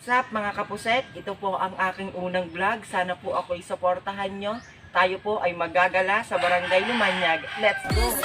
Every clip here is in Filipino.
What's up mga kapuset? Ito po ang aking unang vlog. Sana po ako'y suportahan nyo. Tayo po ay magagala sa Barangay Lumanyag. Let's go!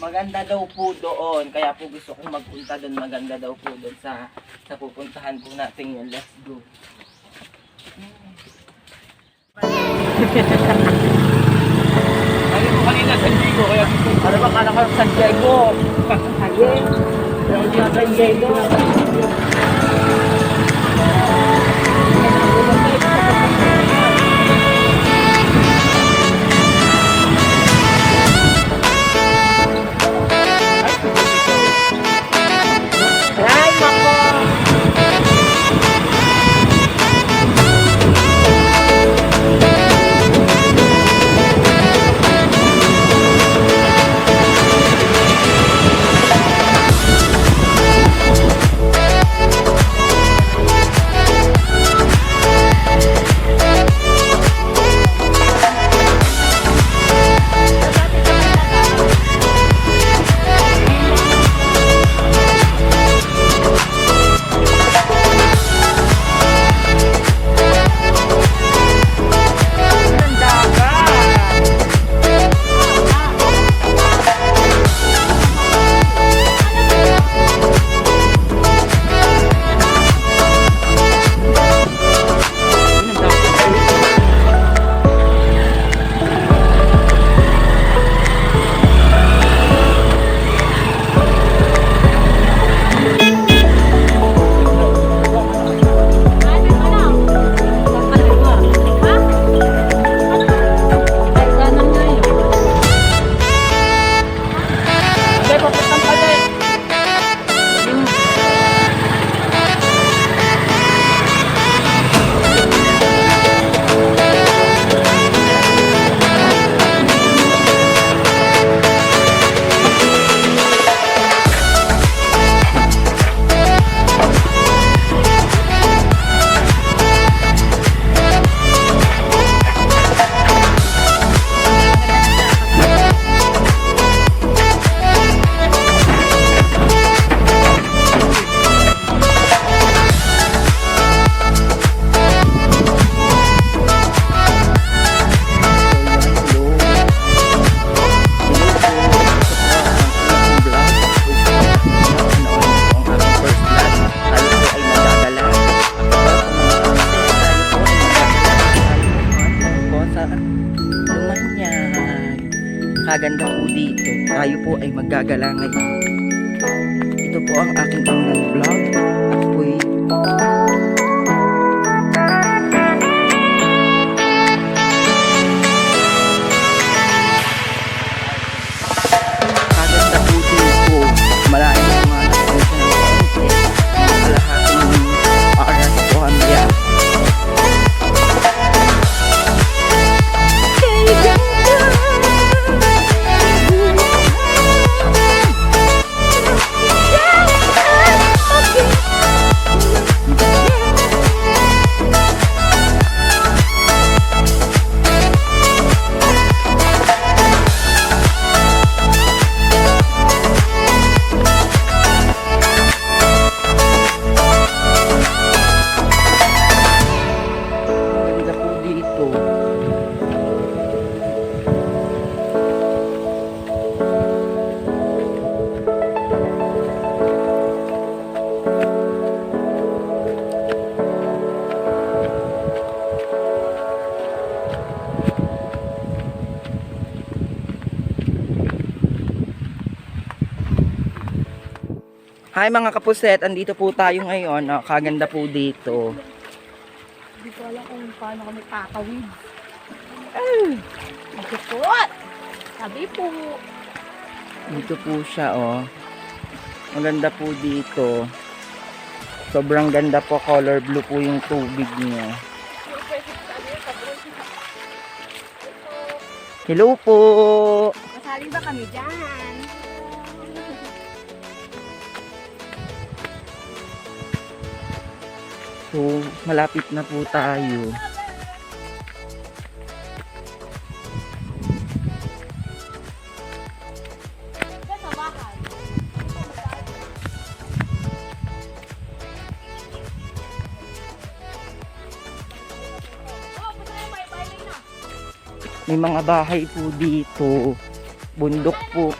Maganda daw po doon, kaya po gusto kong magpunta doon. Maganda daw po doon sa pupuntahan po natin yun. Let's go. Ayun po kanina San Diego, kaya ano ba kala ko San Diego? Ayun, pero hindi ako San Diego. Kaganda po dito. Tayo po ay maggagala ngayon. Ito po ang aking unang vlog. At po'y kaganda po dito. Malayo ang mga nakonsa ng konti. Kalahating oras po hangya. Hi mga kapuset, andito po tayo ngayon. Kaganda po dito. Hindi ko alam kung paano kami kakawid. Magkukot! Sabi po. Dito po siya, oh. Maganda po dito. Sobrang ganda po, color blue po yung tubig niya. Hello po! Kasali ba kami dyan? So, malapit na po tayo. Sa bahay. Oh, punta na may bahay na. May mga bahay po dito. Bundok po.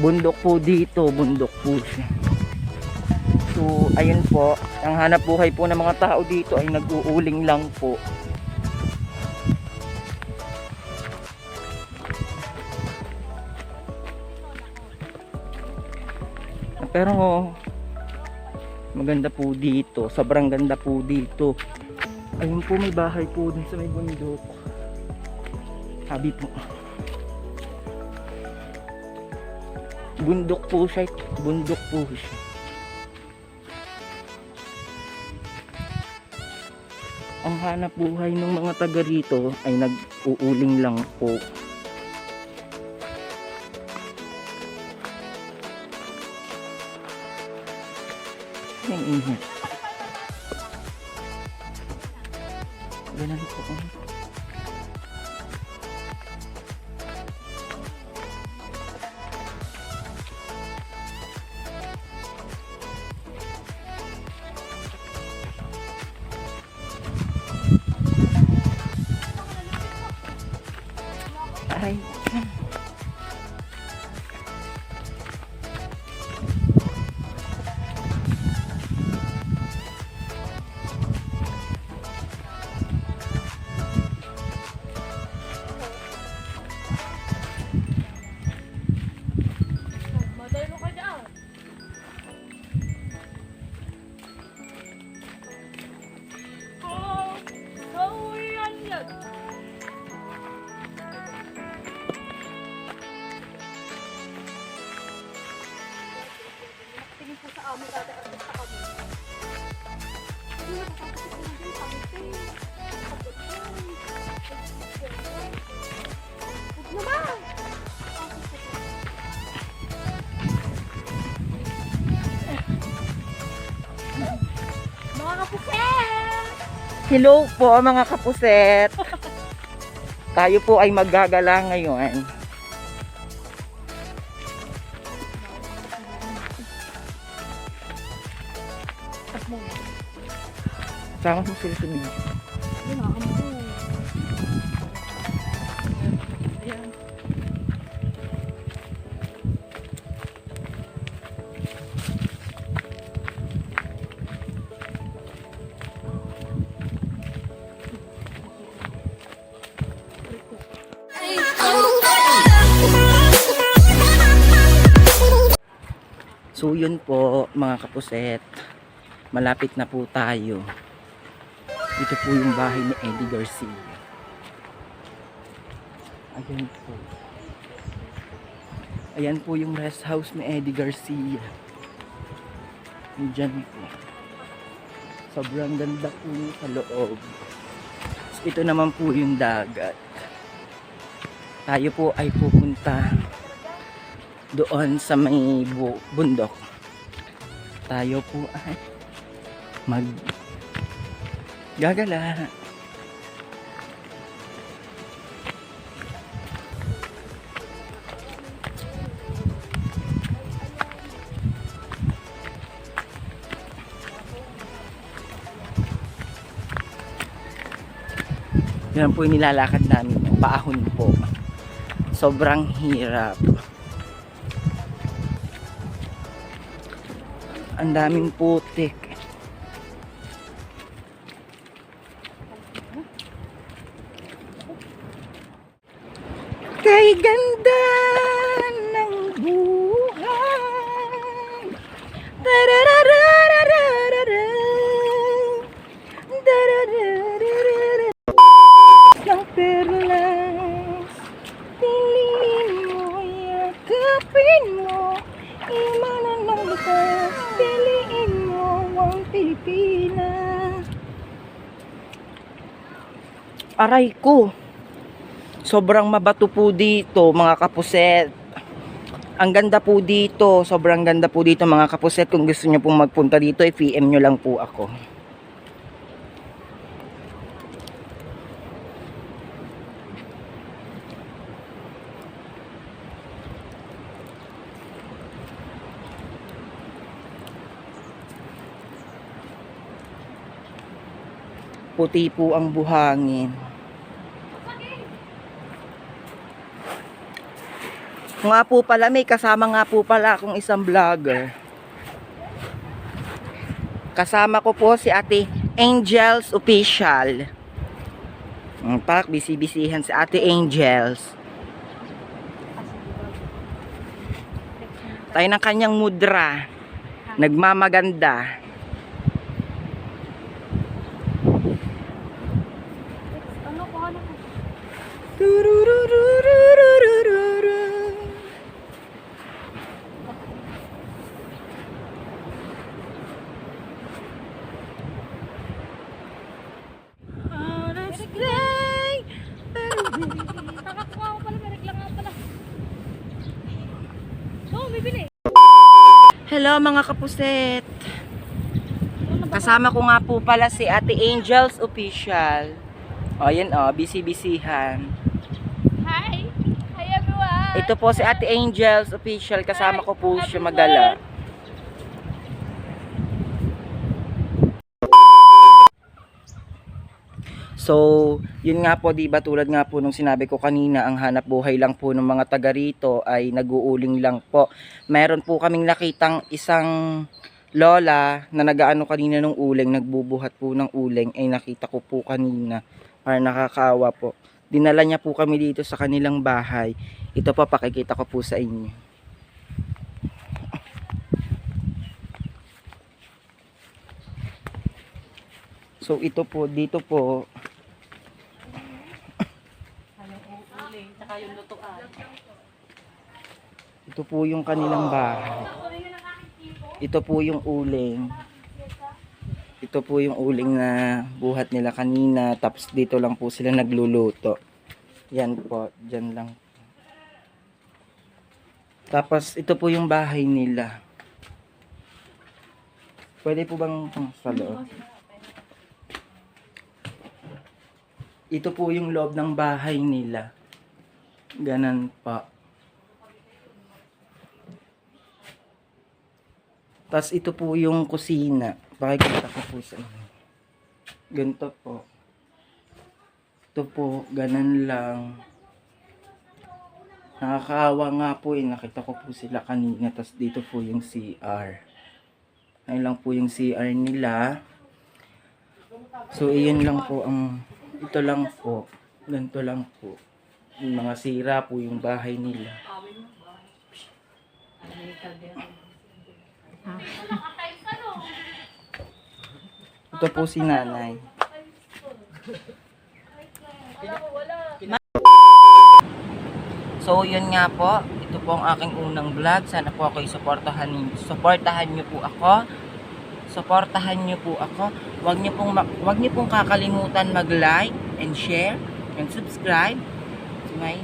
Bundok po dito. Bundok po siya. So, ayun po. Ang hanap buhay po ng mga tao dito ay nag-uuling lang po. Pero maganda po dito. Sobrang ganda po dito. Ayun po, may bahay po dun sa may bundok. Sabi po. Bundok po siya. Bundok po siya. Ang hanap buhay ng mga taga rito ay nag-uuling lang po. Ang init. Ganun po. Ay. Madalo ka dyan. Oh, yan yan. Tingin po sa amin, dadaan sa kami. Hindi na kakasip ko din sa amin. Huwag naman! Mga kapuset! Hello po mga kapuset. Tayo po ay maggagala ngayon. Sama mo sila sa video. Yun na, amo. Ayan. So yun po mga kapuset. Malapit na po tayo. Ito po yung bahay ni Eddie Garcia. Ayan po. Ayan po yung rest house ni Eddie Garcia. Diyan po. Sobrang ganda po sa loob. So, ito naman po yung dagat. Tayo po ay pupunta doon sa may bundok. Tayo po ay gagala. Yan po yung nilalakad namin. Paahon po. Sobrang hirap. Ang daming putik. Kay ganda ng buhay. Tarararararara. Dararararara. Ng perlas, piliin mo, yakapin mo, imanan ng lutas, piliin mo ang Pilipinas. Aray ko, sobrang mabato po dito mga kapuset. Ang ganda po dito, sobrang ganda po dito mga kapuset. Kung gusto nyo pong magpunta dito, i-PM nyo lang po ako. Puti po ang buhangin. Nga po pala, may kasama nga po pala akong isang vlogger. Kasama ko po si Ate Angels Official. Pak, bisi-bisihan si Ate Angels. Tayo ng kanyang mudra. Nagmamaganda. Ano ko, ano ko? Tururururururururu. Nakakuha ko pala, may reklang nga pala. Oo, bibili. Hello mga kapuset. Kasama ko nga po pala si Ate Angels Official. O yan o, bisi-bisihan. Hi! Hi everyone! Ito po si Ate Angels Official. Kasama ko po siya magala. So, yun nga po, di ba, tulad nga po nung sinabi ko kanina, ang hanap buhay lang po ng mga taga rito ay nag-uuling lang po. Meron po kaming nakitang isang lola na nagaano kanina ng uling, nagbubuhat po ng uling, ay nakita ko po kanina, para nakakaawa po. Dinala niya po kami dito sa kanilang bahay. Ito po, pakikita ko po sa inyo. So, ito po, dito po, ito po yung kanilang bahay. Ito po yung uling. Ito po yung uling na buhat nila kanina. Tapos dito lang po sila nagluluto. Yan po. Dyan lang. Tapos ito po yung bahay nila. Pwede po bang sa loob? Ito po yung loob ng bahay nila. Ganon pa. Tapos ito po yung kusina. Pakikita ko po sa inyo. Ganito po. Ito po, ganon lang. Nakakaawa nga po eh. Nakita ko po sila kanina. Tapos dito po yung CR. Ayun lang po yung CR nila. So, iyon lang po ang... Ito lang po. Ganito lang po. Yung mga sira po yung bahay nila. Ito po si nanay. So, yun nga po. Ito po ang aking unang vlog. Sana po ako isuportahan niyo po ako. Suportahan niyo po ako. Huwag niyo pong kakalimutan mag-like and share and subscribe to my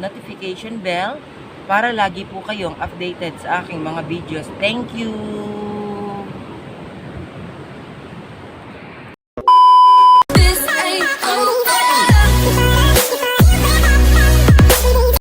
notification bell para lagi po kayong updated sa aking mga videos. Thank you!